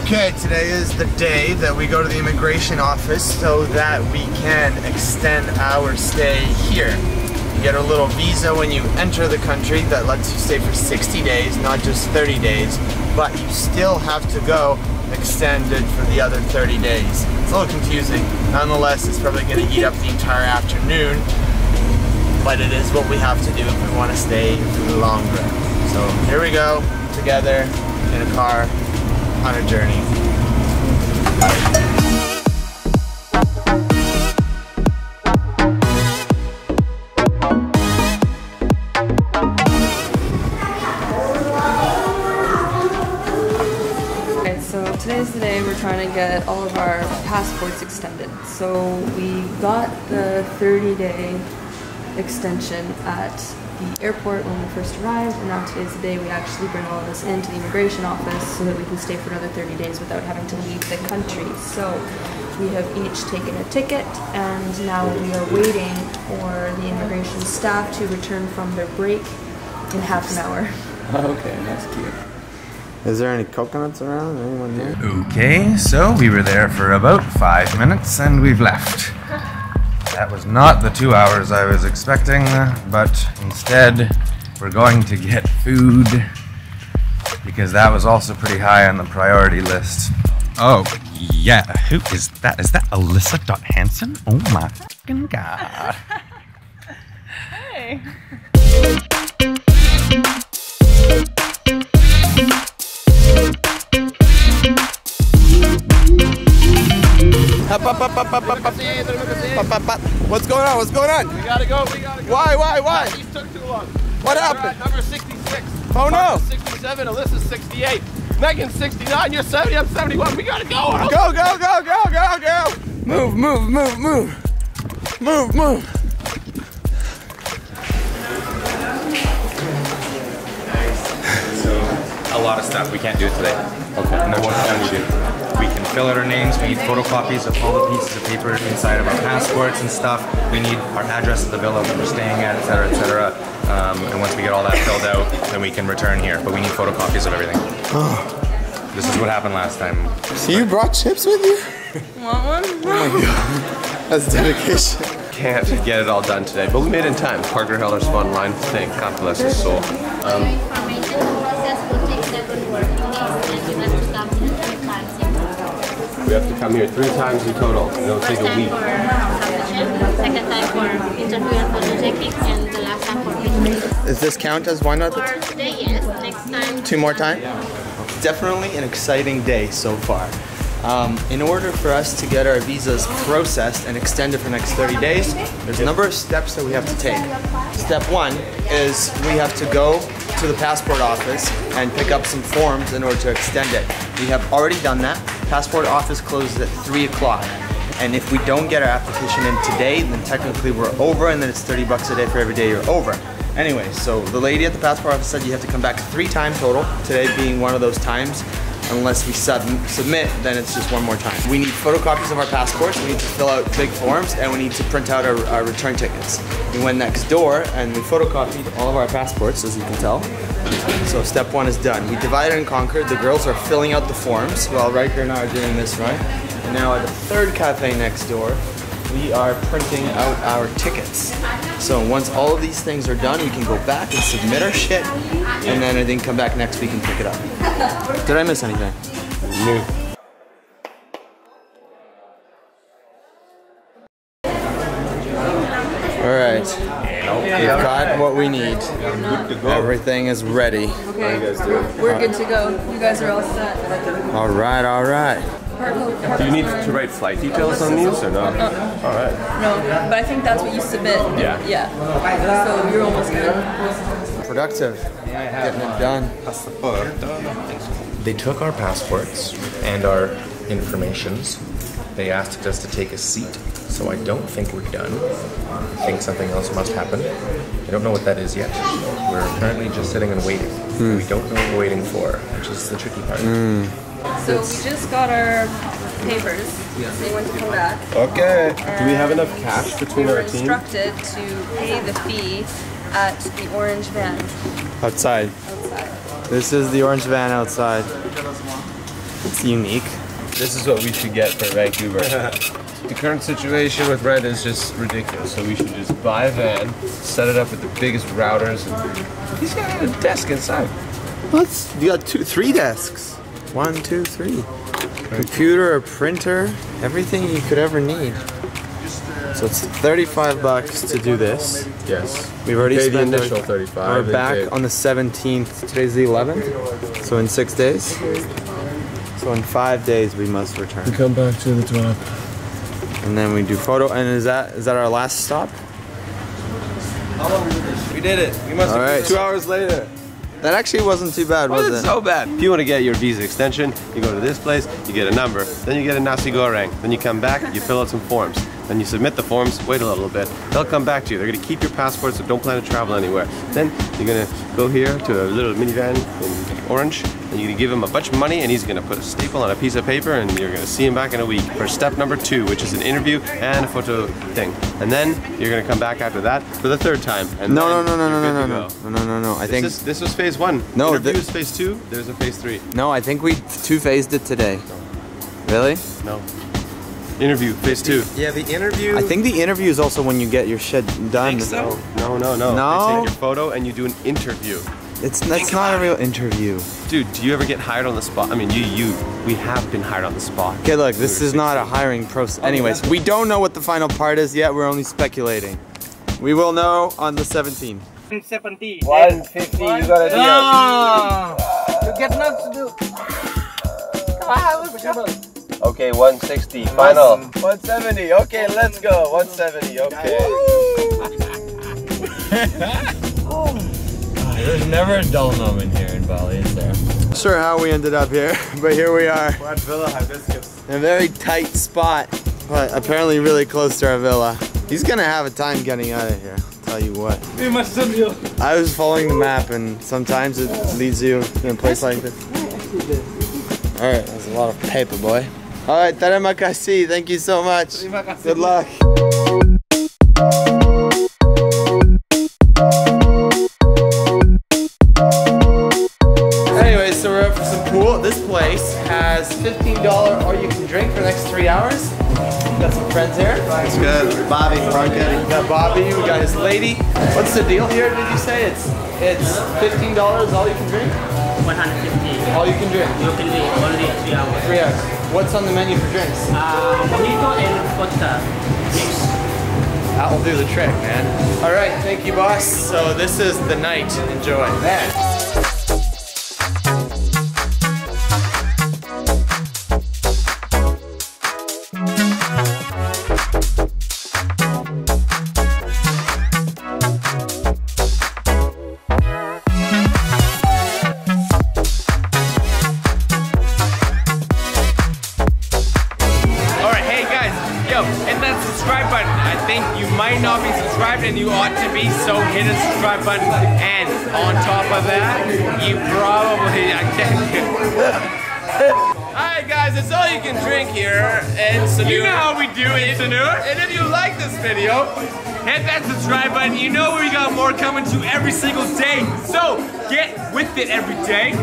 Okay, today is the day that we go to the immigration office so that we can extend our stay here. You get a little visa when you enter the country that lets you stay for 60 days, not just 30 days, but you still have to go extended for the other 30 days. It's a little confusing. Nonetheless, it's probably going to eat up the entire afternoon, but it is what we have to do if we want to stay longer. So here we go, together in a car on a journey. Okay, so today's the day we're trying to get all of our passports extended. So we got the 30-day extension at the airport when we first arrived, and now today's the day we actually bring all of this into the immigration office so that we can stay for another 30 days without having to leave the country. So we have each taken a ticket, and now we are waiting for the immigration staff to return from their break in half an hour. Okay, that's cute. Is there any coconuts around? Anyone here? Okay, so we were there for about 5 minutes and we've left. That was not the 2 hours I was expecting, but instead we're going to get food because that was also pretty high on the priority list. Oh, yeah. Who is that? Is that Alyssa.Hansen? Oh my fucking god. Hey! What's going on? What's going on? We gotta go. Why? These took too long. What happened? Number 66. Oh no! 67. Alyssa's 68. Megan's 69. You're 70. I'm 71. We gotta go. Go! Move! A lot of stuff we can't do today. Okay. And then what can we do? We can fill out our names, we need photocopies of all the pieces of paper inside of our passports and stuff. We need our address of the villa that we're staying at, etc., etc. And once we get all that filled out, then we can return here. But we need photocopies of everything. This is what happened last time. So you brought chips with you? Want one? Oh my god. That's dedication. Can't get it all done today, but we made it in time. Parker Heller's fun line. Thank God bless his soul. We have to come here 3 times in total, and it'll take a week. Second time for interview and photo checking, and the last time for pictures. Does this count as one of For today, yes. Next time. 2 more times? Definitely an exciting day so far. In order for us to get our visas processed and extended for the next 30 days, there's a number of steps that we have to take. Step 1 is we have to go to the passport office and pick up some forms in order to extend it. We have already done that. Passport office closes at 3 o'clock. And if we don't get our application in today, then technically we're over, and then it's 30 bucks a day for every day you're over. Anyway, so the lady at the passport office said you have to come back 3 times total, today being one of those times. Unless we submit, then it's just 1 more time. We need photocopies of our passports, we need to fill out big forms, and we need to print out our return tickets. We went next door and we photocopied all of our passports, as you can tell. So step 1 is done. We divided and conquered. The girls are filling out the forms while Riker and I are doing this, right? And now at the 3rd cafe next door, we are printing out our tickets. So once all of these things are done, we can go back and submit our shit, and then I think come back next week and pick it up. Did I miss anything? No. Alright. We've got what we need. Everything is ready. Okay, we're good to go. You guys are all set. Alright. Do you need to write flight details on these or no? Alright. No, but I think that's what you submit. Yeah. So you're almost good. Productive. Getting it done. They took our passports and our informations. They asked us to take a seat, so I don't think we're done. I think something else must happen. I don't know what that is yet. We're currently just sitting and waiting. We don't know what we're waiting for, which is the tricky part. So we just got our papers. They want to come back. Okay. Do we have enough cash between our team? We were instructed to pay the fee at the orange van Outside. outside. This is the orange van outside. It's unique. This is what we should get for Vancouver. The current situation with rent is just ridiculous, so we should just buy a van, set it up with the biggest routers, and he's got a desk inside. What? You got 3 desks. 1, 2, 3. Computer, a printer, everything you could ever need. So it's $35 to do this. Yes. We've already paid spent the initial 35. We're back on the 17th. Today's the 11th. So in 6 days. So in 5 days we must return. We come back to the top. And then we do photo. And is that our last stop? We did it. We must have 2 hours later. That actually wasn't too bad, was it? So bad. If you want to get your visa extension, you go to this place, you get a number, then you get a nasi goreng, then you come back, you fill out some forms, then you submit the forms, wait a little bit, they'll come back to you. They're going to keep your passport, so don't plan to travel anywhere. Then you're going to go here to a little minivan in orange, and you're going to give him a bunch of money, and he's going to put a staple on a piece of paper, and you're going to see him back in a week for step number 2, which is an interview and a photo thing. And then you're going to come back after that for the 3rd time. And No. I think this was phase 1. No, interview is phase 2. There's a phase 3. No, I think we 2-phased it today. Really? No. Interview phase 2. Yeah, the interview. I think the interview is also when you get your shit done. No. No? They take your photo and you do an interview. That's not a real interview. Dude, do you ever get hired on the spot? I mean, we have been hired on the spot. Okay, look, this is not a hiring process. Anyways, we don't know what the final part is yet. We're only speculating. We will know on the 17th. 170. 150, you got a deal. You get nuts to do. Okay, 160, final. 170, okay, let's go. 170, okay. There's never a dull moment here in Bali, is there? Not sure how we ended up here, but here we are. What villa hibiscus? In a very tight spot, but apparently really close to our villa. He's gonna have a time getting out of here, I'll tell you what. I was following the map and sometimes it leads you in a place like this. Alright, that's a lot of paper, boy. Alright, terima kasih, thank you so much. Good luck. Anyway, so we're up for some pool. This place has $15 all you can drink for the next 3 hours. Got some friends here. It's good. Bobby, Frankie. We got Bobby, we got his lady. What's the deal here, did you say? It's $15 all you can drink? 150. All you can drink? You can do only 3 hours. 3 hours. What's on the menu for drinks? Mojito and vodka mix. That will do the trick, man. All right, thank you, boss. So this is the night. Enjoy. Hit that subscribe button. I think you might not be subscribed and you ought to be, so hit a subscribe button. And on top of that, you probably, Alright guys, that's all you can drink here in Sanur. You know how we do it in Sanur. And if you like this video, hit that subscribe button. You know we got more coming to you every single day. So get with it every day.